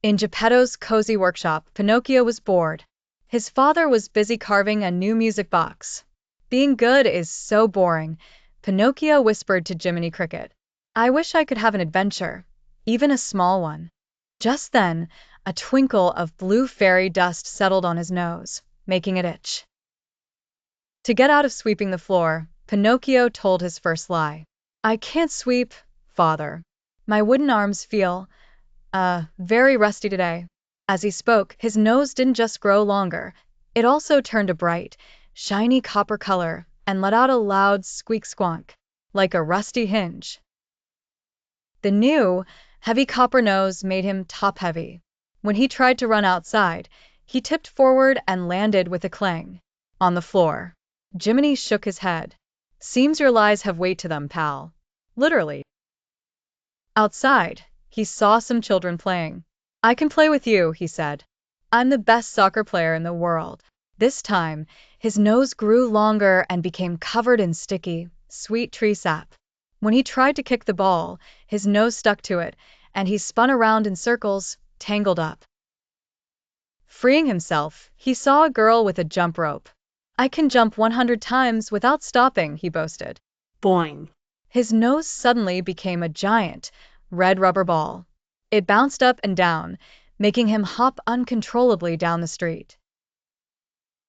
In Geppetto's cozy workshop, Pinocchio was bored. His father was busy carving a new music box. Being good is so boring, Pinocchio whispered to Jiminy Cricket. I wish I could have an adventure, even a small one. Just then, a twinkle of blue fairy dust settled on his nose, making it itch. To get out of sweeping the floor, Pinocchio told his first lie. I can't sweep, father. My wooden arms feel, very rusty today. As he spoke, his nose didn't just grow longer, it also turned a bright, shiny copper color and let out a loud squeak-squonk, like a rusty hinge. The new, heavy copper nose made him top-heavy. When he tried to run outside, he tipped forward and landed with a clang on the floor. Jiminy shook his head. Seems your lies have weight to them, pal. Literally. Outside, he saw some children playing. I can play with you, he said. I'm the best soccer player in the world. This time, his nose grew longer and became covered in sticky, sweet tree sap. When he tried to kick the ball, his nose stuck to it, and he spun around in circles, tangled up. Freeing himself, he saw a girl with a jump rope. I can jump 100 times without stopping, he boasted. Boing. His nose suddenly became a giant, red rubber ball. It bounced up and down, making him hop uncontrollably down the street.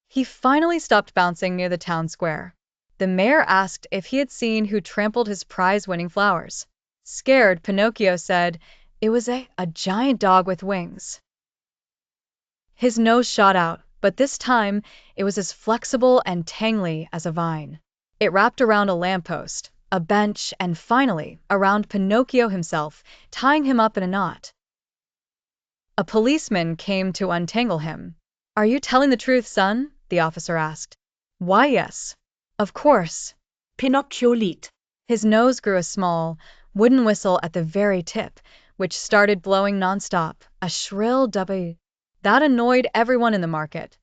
He finally stopped bouncing near the town square. The mayor asked if he had seen who trampled his prize-winning flowers. Scared, Pinocchio said, it was a giant dog with wings. His nose shot out, but this time it was as flexible and tangly as a vine. It wrapped around a lamppost, a bench, and finally, around Pinocchio himself, tying him up in a knot. A policeman came to untangle him. Are you telling the truth, son? The officer asked. Why, yes. Of course. Pinocchio leaped. His nose grew a small, wooden whistle at the very tip, which started blowing nonstop, a shrill dubby. That annoyed everyone in the market.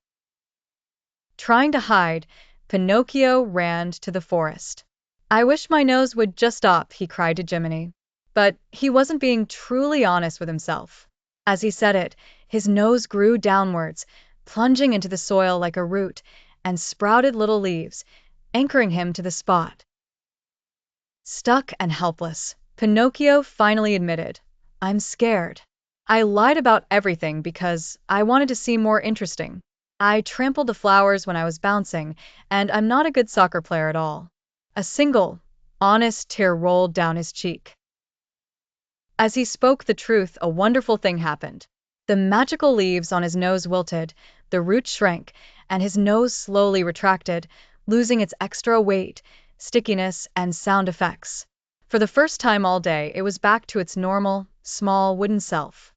Trying to hide, Pinocchio ran to the forest. I wish my nose would just stop, he cried to Jiminy. But he wasn't being truly honest with himself. As he said it, his nose grew downwards, plunging into the soil like a root, and sprouted little leaves, anchoring him to the spot. Stuck and helpless, Pinocchio finally admitted, I'm scared. I lied about everything because I wanted to seem more interesting. I trampled the flowers when I was bouncing, and I'm not a good soccer player at all. A single, honest tear rolled down his cheek. As he spoke the truth, a wonderful thing happened. The magical leaves on his nose wilted, the roots shrank, and his nose slowly retracted, losing its extra weight, stickiness, and sound effects. For the first time all day, it was back to its normal, small wooden self.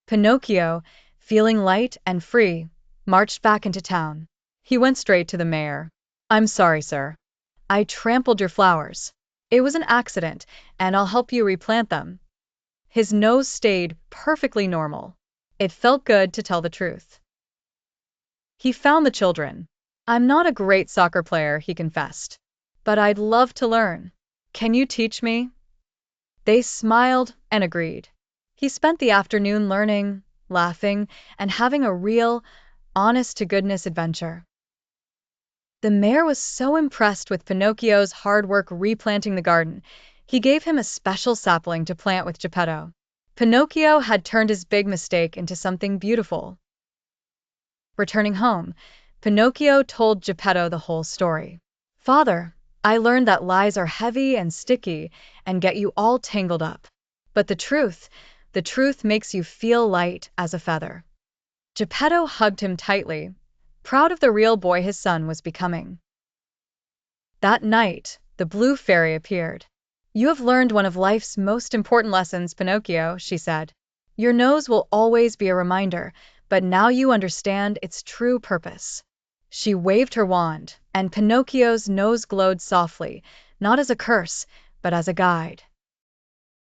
Pinocchio, feeling light and free, marched back into town. He went straight to the mayor. I'm sorry, sir. I trampled your flowers. It was an accident, and I'll help you replant them. His nose stayed perfectly normal. It felt good to tell the truth. He found the children. I'm not a great soccer player, he confessed. But I'd love to learn. Can you teach me? They smiled and agreed. He spent the afternoon learning, laughing, and having a real, honest-to-goodness adventure. The mayor was so impressed with Pinocchio's hard work replanting the garden, he gave him a special sapling to plant with Geppetto. Pinocchio had turned his big mistake into something beautiful. Returning home, Pinocchio told Geppetto the whole story. Father, I learned that lies are heavy and sticky and get you all tangled up. But the truth makes you feel light as a feather. Geppetto hugged him tightly, proud of the real boy his son was becoming. That night, the blue fairy appeared. You have learned one of life's most important lessons, Pinocchio, she said. Your nose will always be a reminder, but now you understand its true purpose. She waved her wand, and Pinocchio's nose glowed softly, not as a curse, but as a guide.